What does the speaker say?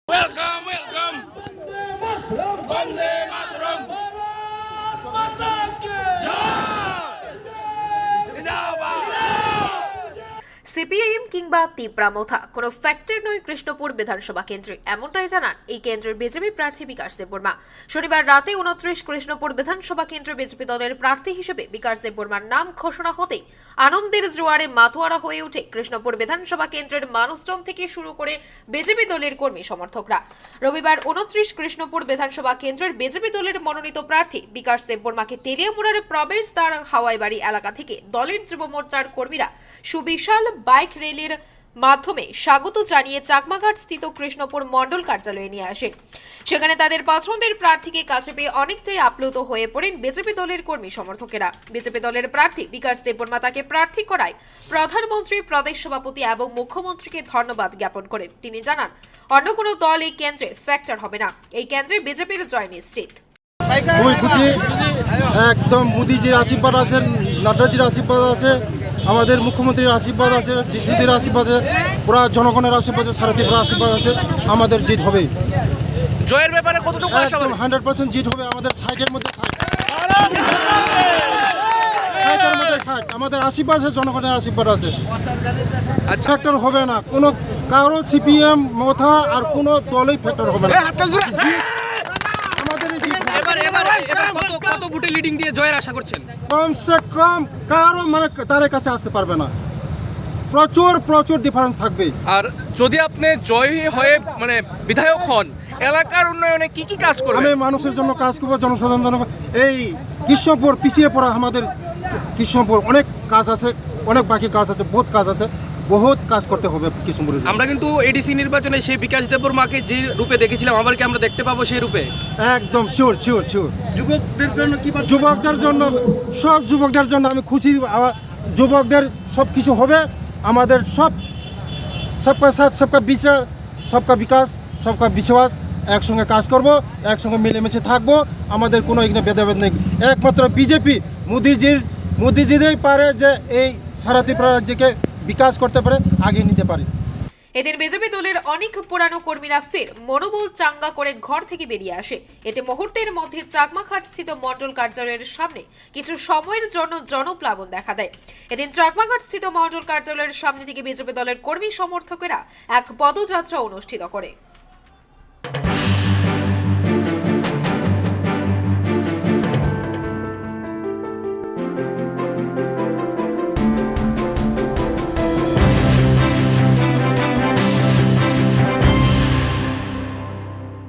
Welcome, welcome. Vande Mataram. CPIM কিংবা তিপ্রামথা কোনো factor নয় কৃষ্ণপুর বিধানসভা কেন্দ্রে, এমনটাই জানান এই কেন্দ্রের বিজেপি প্রার্থী বিকাশ দেববর্মা। শনিবার রাতে 29 কৃষ্ণপুর বিধানসভা কেন্দ্র বিজেপি দলের প্রার্থী হিসেবে বিকাশ দেববর্মার নাম ঘোষণা হতেই আনন্দের জোয়ারে মাতোয়ারা হয়ে ওঠে কৃষ্ণপুর বিধানসভা কেন্দ্রের মানুষজন থেকে শুরু করে বিজেপি দলের কর্মী সমর্থকরা। রবিবার 29 কৃষ্ণপুর বিধানসভা কেন্দ্রের বিজেপি দলের মনোনীত প্রার্থী বিকাশ দেববর্মাকে তেলিয়ামুড়ার প্রবেশদ্বার হাওয়াইবাড়ি এলাকা থেকে দলের যুব মোর্চার কর্মীরা সুবিশাল বাইক র্যালির মাধ্যমে স্বাগত জানিয়ে চাকমাঘাট স্থিত কৃষ্ণপুর মণ্ডল কার্যালয়ে নিয়ে আসেন। সেখানে তাদের পছন্দের প্রার্থীকে কাছে পেয়ে অনেকটাই আপ্লুত হয়ে পড়েন বিজেপি দলের কর্মী সমর্থকেরা। বিজেপি দলের প্রার্থী বিকাশ দেববর্মা তাকে প্রার্থী করায় প্রধানমন্ত্রী, প্রদেশ সভাপতি এবং মুখ্যমন্ত্রীকে ধন্যবাদ জ্ঞাপন করেন। তিনি জানান, অন্য কোনো দল এই কেন্দ্রে ফ্যাক্টর হবে না, এই কেন্দ্রে বিজেপির জয় নিশ্চিত। খুবই খুশি, একদম মোদিজির আশীর্বাদ আছে, নাড্ডাজির আশীর্বাদ আছে, আমাদের মুখ্যমন্ত্রীর আশীর্বাদ আছে, যিশুদের আশীর্বাদ আছে, পুরা জনগণের আশীর্বাদ আছে, সারা ত্রিপুরার আশীর্বাদ আছে। আমাদের জিত হবে, জয়ের ব্যাপারে কতটুকু আশা একদম করেন? 100% জিত হবে। আমাদের সাইডের মধ্যে আমাদের আশীর্বাদ আছে, জনগণের আশীর্বাদ আছে। আচ্ছা, ফ্যাক্টর হবে না কোনো, কারো সিপিএম মথা আর কোনো দলই ফ্যাক্টর হবে না। কত ভোটে লিডিং দিয়ে জয়ের আশা করছেন? কমসে কম কারো মানে তার কাছে আসতে পারবে না, প্রচুর প্রচুর ডিফারেন্স থাকবে। আর যদি আপনি জয়ী হয়ে মানে বিধায়ক হন, এলাকার উন্নয়নে কি কি কাজ করবেন? আমি মানুষের জন্য কাজ করবো, জনসাধারণ জন্য। এই কৃষ্ণপুর পিছিয়ে পড়া, আমাদের কৃষ্ণপুর অনেক কাজ আছে, অনেক বাকি কাজ আছে, বহুত কাজ আছে, বহুত কাজ করতে হবে কৃষ্ণপুরে। আমরা কিন্তু এডিসি নির্বাচনে সেই বিকাশ দেববর্মাকে যে রূপে দেখেছিলাম, আবার কি আমরা দেখতে পাবো সেই রূপে? একদম শিওর শিওর শিওর। যুবকদের জন্য কি যুবকদের জন্য, সব যুবকদের জন্য আমি খুশি। যুবকদের সব কিছু হবে, আমাদের সবকা সাথ, সবকা বিশ্বাস, সবকা বিকাশ, সবকা বিশ্বাস, একসঙ্গে কাজ করব, একসঙ্গে মিলেমিশে থাকবো। আমাদের কোনো এখানে ভেদাভেদ নেই। একমাত্র বিজেপি মোদিজিরাই পারে যে এই সারা ত্রিপুরা রাজ্যকে বিকাশ করতে পারে, আগিয়ে নিতে পারে। এদের বিজেপি দলের অনেক পুরানো কর্মীরা ফের মনোবল চাঙ্গা করে ঘর থেকে বেরিয়ে আসে। এতে মুহূর্তের মধ্যে চাকমাঘাট স্থিত মণ্ডল কার্যালয়ের সামনে কিছু সময়ের জন্য জনপ্লাবন দেখা দেয়। এদিন চাকমাঘাট স্থিত মণ্ডল কার্যালয়ের সামনে থেকে বিজেপি দলের কর্মী সমর্থকেরা এক পদযাত্রা অনুষ্ঠিত করে।